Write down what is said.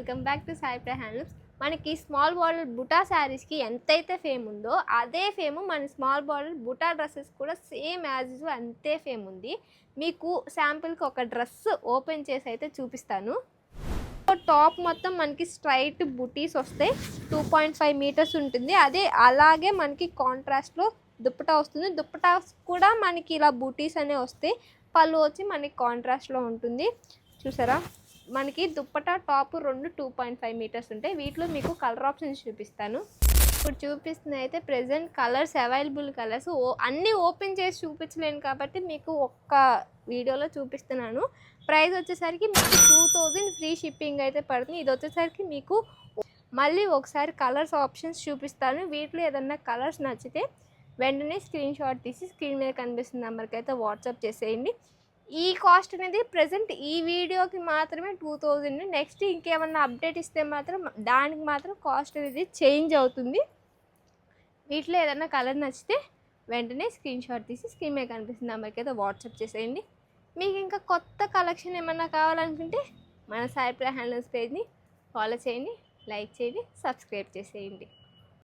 Welcome back to Sai Priya handlooms. మనకి small border buta శారీస్కి ఎంతైతే ఫేమ్ ఉందో అదే ఫేమ్ మన స్మాల్ బార్డర్ బుటా డ్రెస్సెస్ కూడా సేమ్ యాజ్ యూజువల్ అంతే ఫేమ్ ఉంది. మీకు శాంపుల్కి ఒక డ్రెస్ ఓపెన్ చేసి అయితే చూపిస్తాను. టాప్ మొత్తం మనకి స్ట్రైట్ బుటీస్ వస్తాయి. 2.5 మీటర్స్ ఉంటుంది. అదే అలాగే మనకి కాంట్రాస్ట్లో దుప్పటా వస్తుంది. దుప్పటా కూడా మనకి ఇలా బూటీస్ అనేవి వస్తాయి. పళ్ళు వచ్చి మనకి కాంట్రాస్ట్లో ఉంటుంది. చూసారా, మనకి దుప్పటా టాప్ రెండు 2.5 మీటర్స్ ఉంటాయి. వీటిలో మీకు కలర్ ఆప్షన్స్ చూపిస్తాను. ఇప్పుడు చూపిస్తుంది అయితే ప్రెజెంట్ కలర్స్ అవైలబుల్ కలర్స్ అన్నీ ఓపెన్ చేసి చూపించలేను కాబట్టి మీకు ఒక్క వీడియోలో చూపిస్తున్నాను. ప్రైస్ వచ్చేసరికి మీకు 2000 ఫ్రీ షిప్పింగ్ అయితే పడుతుంది. ఇది వచ్చేసరికి మీకు మళ్ళీ ఒకసారి కలర్స్ ఆప్షన్స్ చూపిస్తాను. వీటిలో ఏదన్నా కలర్స్ నచ్చితే వెంటనే స్క్రీన్ షాట్ తీసి స్క్రీన్ మీద కనిపిస్తున్న నెంబర్కి అయితే వాట్సాప్ చేసేయండి. ఈ కాస్ట్ అనేది ప్రజెంట్ ఈ వీడియోకి మాత్రమే 2000. నెక్స్ట్ ఇంకేమన్నా అప్డేట్ ఇస్తే మాత్రం దానికి మాత్రం కాస్ట్ అనేది చేంజ్ అవుతుంది. వీటిలో ఏదన్నా కలర్ నచ్చితే వెంటనే స్క్రీన్ షాట్ తీసి స్క్రీన్ మీద కనిపిస్తున్న నెంబర్కి అయితే వాట్సాప్ చేసేయండి. మీకు ఇంకా కొత్త కలెక్షన్ ఏమన్నా కావాలనుకుంటే మన సాయి ప్రియ హ్యాండ్లూమ్స్ పేజ్ని ఫాలో చేయండి, లైక్ చేయండి, సబ్స్క్రైబ్ చేసేయండి.